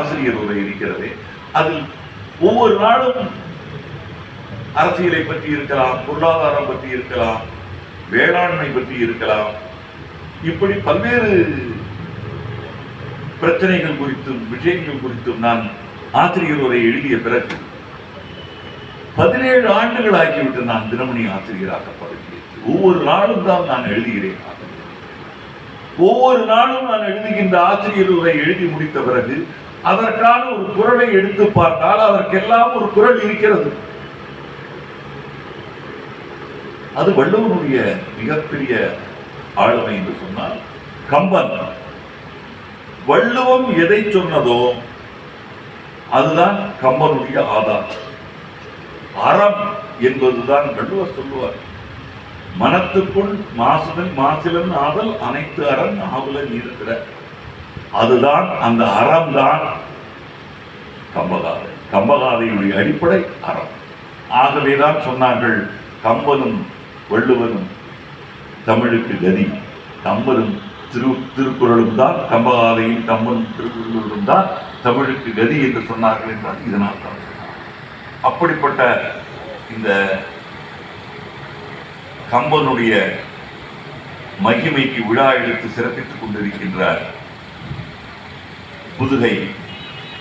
ஆசிரியர் உரை இருக்கிறது. அதில் ஒவ்வொரு நாளும் அரசியலை பற்றி இருக்கலாம், பொருளாதாரம் பற்றி இருக்கலாம், வேளாண்மை பற்றி இருக்கலாம், இப்படி பல்வேறு பிரச்சனைகள் குறித்தும் விஷயங்கள் குறித்தும் நான் ஆசிரியர் உரை எழுதிய பிறகு 17 ஆண்டுகள் ஆகிவிட்டு நான் தினமணி ஆசிரியராக பதவியேற்று ஒவ்வொரு நாளும் தான் நான் எழுதுகிறேன். ஒவ்வொரு நாளும் நான் எழுதுகின்ற ஆசிரியர் உரை எழுதி முடித்த பிறகு அதற்கான ஒரு குரலை எடுத்து பார்த்தால் அதற்கெல்லாம் ஒரு குரல் இருக்கிறது. அது வள்ளுவனுடைய மிகப்பெரிய ஆளுமை என்று சொன்னால், கம்பன் வள்ளுவம் எதை சொன்னதோ அதுதான் கம்பனுடைய ஆதாரம். அறம் என்பதுதான் வள்ளுவர் சொல்லுவார், மனத்துக்குள் மாசிலன் ஆதல் அனைத்து அறம் ஆவலன் இருக்கிற, அதுதான் அந்த அறம் தான் கம்பகாதை. கம்பகாதையுடைய அடிப்படை அறம். ஆகவேதான் சொன்னார்கள், கம்பனும் வள்ளுவனும் தமிழுக்கு கதி, கம்பனும் திருக்குறளும் தான், கம்பகாதையும் கம்பனும் திருக்குறளும் தான் தமிழுக்கு கதி என்று சொன்னார்கள் என்றால் இதனால் தான். அப்படிப்பட்ட இந்த கம்பனுடைய மகிமைக்கு விழா எடுத்து சிறப்பித்துக் கொண்டிருக்கின்றார் புதுகை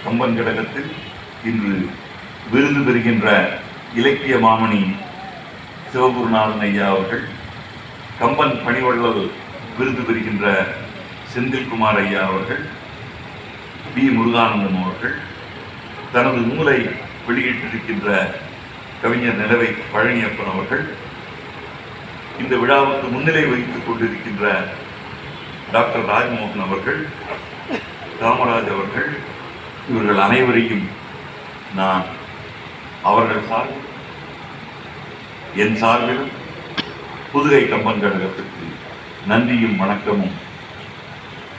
கம்பன் கடகத்தில் இன்று விருது பெறுகின்ற இலக்கிய மாமணி சிவகுருநாதன் ஐயா அவர்கள், கம்பன் பணிவள்ளல் விருது பெறுகின்ற செந்தில்குமார் ஐயா அவர்கள், பி முருகானந்தம் அவர்கள், தனது நூலை வெளியிட்டிருக்கின்ற கவிஞர் நிலவை பழனியப்பன் அவர்கள், இந்த விழாவுக்கு முன்னிலை வகித்துக் கொண்டிருக்கின்ற டாக்டர் ராஜ்மோகன் அவர்கள், காமராஜ் அவர்கள், இவர்கள் அனைவரையும் நான் அவர்கள் சார்பில் என் சார்பிலும் புதுகை கம்பன் கழகத்துக்கு நன்றியும் வணக்கமும்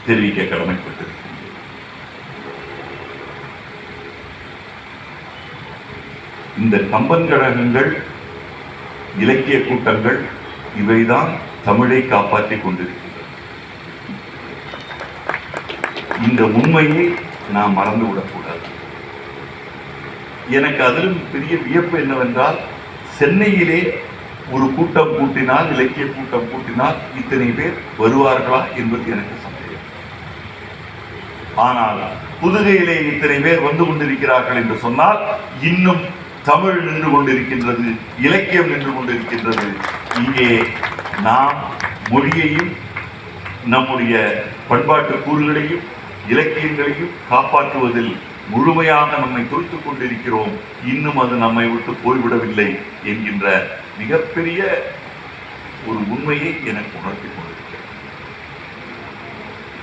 தெரிவிக்க கடமைப்பட்டிருக்கிறேன். இந்த கம்பன் கழகங்கள், இலக்கிய கூட்டங்கள், இவைதான் தமிழை காப்பாற்றிக் கொண்டிருக்கின்றன. இந்த உண்மையை நாம் மறந்துவிடக்கூடாது. எனக்கு அதிலும் பெரிய வியப்பு என்னவென்றால், சென்னையிலே ஒரு கூட்டம் கூட்டினால், இலக்கிய கூட்டம் கூட்டினால் இத்தனை பேர் வருவார்களா என்பது எனக்கு சந்தேகம். ஆனால் புதுகையிலே இத்தனை பேர் வந்து கொண்டிருக்கிறார்கள் என்று சொன்னால் இன்னும் தமிழ் நின்று கொண்டிருக்கின்றது, இலக்கியம் நின்று கொண்டிருக்கின்றது. இங்கே நாம் மொழியையும் நம்முடைய பண்பாட்டு கூறுகளையும் இலக்கியங்களையும் காப்பாற்றுவதில் முழுமையாக நம்மை துடித்துக் கொண்டிருக்கிறோம். இன்னும் அது நம்மை விட்டு போய்விடவில்லை என்கின்ற மிகப்பெரிய ஒரு உண்மையை எனக்கு உணர்த்திக் கொண்டிருக்கிறது.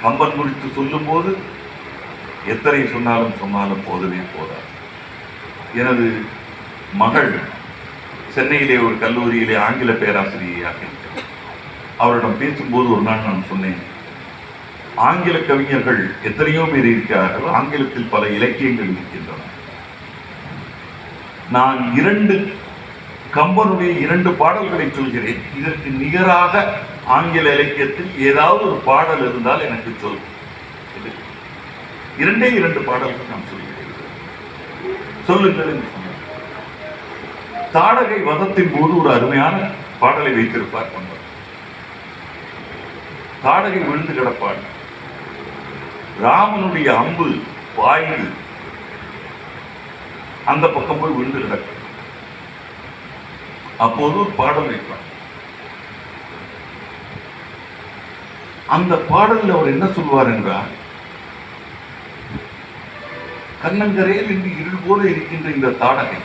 கம்பன் குறித்து சொல்லும் போது எத்தனை சொன்னாலும் போதவே போதாது. எனது மகள் சென்னையிலே ஒரு கல்லூரியிலே ஆங்கில பேராசிரியராக இருக்கிறார். அவரிடம் பேசும்போது ஒரு நாள் நான் சொன்னேன், ஆங்கில கவிஞர்கள் எத்தனையோ பேர் இருக்கிறார்கள், ஆங்கிலத்தில் பல இலக்கியங்கள் இருக்கின்றன. நான் கம்பனுடைய 2 பாடல்களை சொல்கிறேன். இதற்கு நிகராக ஆங்கில இலக்கியத்தில் ஏதாவது ஒரு பாடல் இருந்தால் எனக்கு சொல். 2 பாடல்கள் நான் சொல்கிறேன், சொல்லுங்கள் என்று சொன்னார். தாடகை வதத்தின் போது ஒரு அருமையான பாடலை வைத்திருப்பார் கம்பன். தாடகை விழுந்து கிடப்பாள், ராமனுடைய அம்பு பாய்ந்து அந்த பக்கம் போய் விழுந்து கிடக்கும். அப்போது ஒரு பாடல் வைப்பார். அந்த பாடலில் அவர் என்ன சொல்வார் என்றால், கண்ணங்கரையில் இன்று இருள் போல இருக்கின்ற இந்த தாடகை,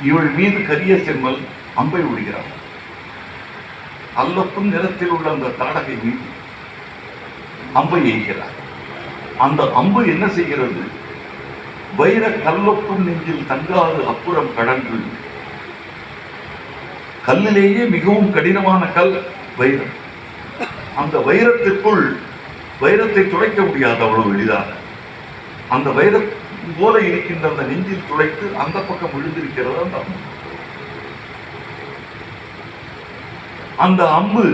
இவள் மீது கரிய செம்மல் அம்பை விடுகிறார். அல்லப்பும் நிறத்தில் உள்ள அந்த தாடகை மீது அம்பை எய்கிறார். அந்த அம்பு என்ன செய்கிறது? வைர கல்லொப்பும் நெஞ்சில் தங்காது அப்புறம் கடந்து, கல்லிலேயே மிகவும் கடினமான கல் வைரம். அந்த வைரத்திற்குள் வைரத்தை துளைக்க முடியாது அவ்வளவு எளிதாக. அந்த வைரம் போல இருக்கின்ற அந்த நெஞ்சில் துளைத்து அந்த பக்கம் விழுந்திருக்கிறது அந்த அம்பு. அந்த அம்பு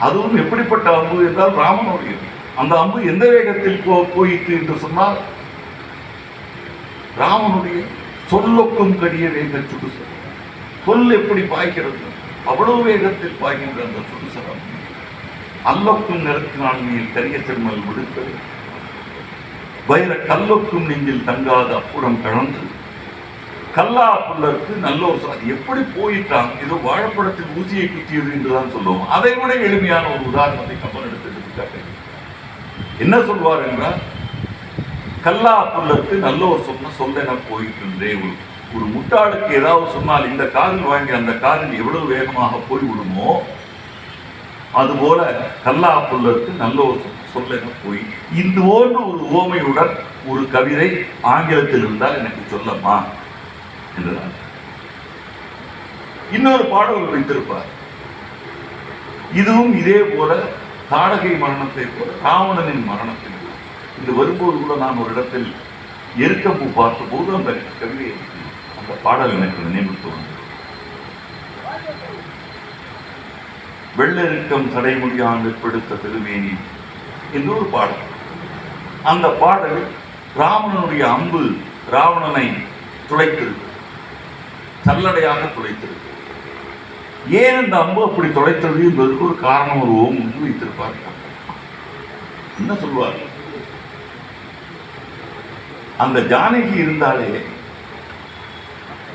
அதுவும் எப்படிப்பட்ட அம்பு என்றால் ராமனுடைய. அந்த அம்பு எந்த வேகத்தில் போயிற்று என்று சொன்னால் ராமனுடைய சொல்லொக்கும் கடிய வேக சுடுசரம், சொல் எப்படி பாய்கிறது, அவ்வளவு வேகத்தில் பாய்கின்ற அந்த சுடுசரம் அல்லொக்கும் நிறத்தினால் மேல் கரிய செம்மல் விடுத்தது, வைர கல்லொக்கும் நெஞ்சில் தங்காத அப்புறம் கலந்து கல்லா புல்லருக்கு நல்ல ஒரு அது எப்படி போயிட்டான், ஏதோ வாழைப்பழத்தில் ஊசியை குத்தியது என்றுதான் சொல்லுவோம். அதை விட எளிமையான ஒரு உதாரணத்தை கம்பன் எடுத்து என்ன சொல்வார் என்றால், கல்லா புல்லருக்கு நல்ல ஒரு சொல்லென போயிட்டு ஒரு முட்டாளுக்கு ஏதாவது சொன்னால் இந்த காரில் வாங்கி அந்த காரில் எவ்வளவு வேகமாக போய்விடுமோ அதுபோல கல்லா புல்லருக்கு நல்ல ஒரு சொல்லென போய் இந்த போன்ற ஒரு உவமையுடன் ஒரு கவிதை ஆங்கிலத்தில் இருந்தால் எனக்கு சொல்லமா என்றுதான். இன்னொரு பாடல் வைத்திருப்பார். இதுவும் இதே போல தாடகை மரணத்தை போல ராவணனின் மரணத்தில் இது வரும்போது கூட நான் ஒரு இடத்தில் எருக்கம்பூ பார்த்த போது அந்த கவிதை அந்த பாடல் எனக்கு நினைவுக்கு வந்தது. வெள்ளெருக்கம் தடைமொழியான் ஏற்படுத்த திருமேனி என்று ஒரு பாடல். அந்த பாடல் ராவணனுடைய அம்பு ராவணனை துளைத்திருக்கு, சல்லடையாக துளைத்திருக்கு. ஏன் அந்த அம்பு அப்படி துளைத்தது என்பதற்கு ஒரு காரணம், ஒரு ஓம் என்று வைத்திருப்பார். என்ன சொல்வார், அந்த ஜானகி இருந்தாலே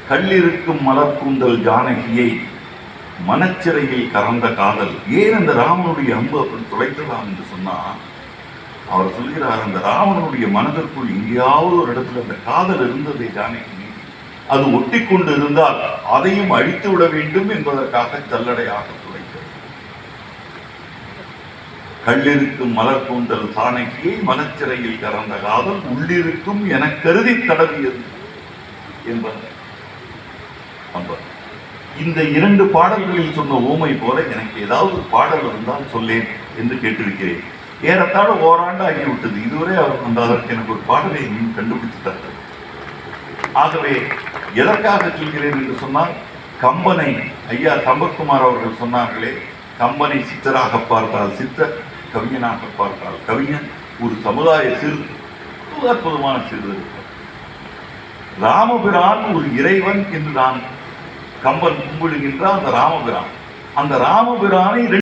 கல்லிருக்கும் மலர்கூந்தல் ஜானகியை மனச்சிறையில் கறந்த காதல். ஏன் அந்த ராமனுடைய அம்பு அப்படி துளைத்தலாம் என்று சொன்னா, அவர் சொல்கிறார், அந்த ராவணனுடைய மனதிற்குள் எங்கேயாவது ஒரு இடத்துல அந்த காதல் இருந்ததை ஜானகி அது ஒட்டி கொண்டு இருந்தால் அதையும் அழித்து விட வேண்டும் என்பதற்காக சல்லடையாக துளைத்தது. கல்லிருக்கும் மலர் கூந்தல் ஜானகியை மனச்சிறையில் கறந்த காதல் உள்ளிருக்கும் என கருதி தடவியது என்பது. இந்த இரண்டு பாடல்களில் சொன்ன ஊமை போல எனக்கு ஏதாவது ஒரு பாடல் இருந்தால் சொல்லேன் என்று கேட்டிருக்கிறேன். ஏறத்தாழ ஓராண்டு ஆகிவிட்டது. இதுவரை அதற்கு எனக்கு ஒரு பாடலை கண்டுபிடித்து தந்தது. ஆகவே எதற்காக சொல்கிறேன் என்று சொன்னால், கம்பனை ஐயா சம்பத்குமார் அவர்கள் சொன்னார்களே, கம்பனை சித்தராக பார்த்தால் சித்தர், கவிஞனாக பார்த்தால் கவிஞன், ஒரு சமுதாய அற்புதமான சீர்திருத்தம். ராமபிரான் ஒரு இறைவன் என்று நான் கம்பன் கும்பிடுகின்ற அந்த ராமபிரான், அந்த ராமபிரானை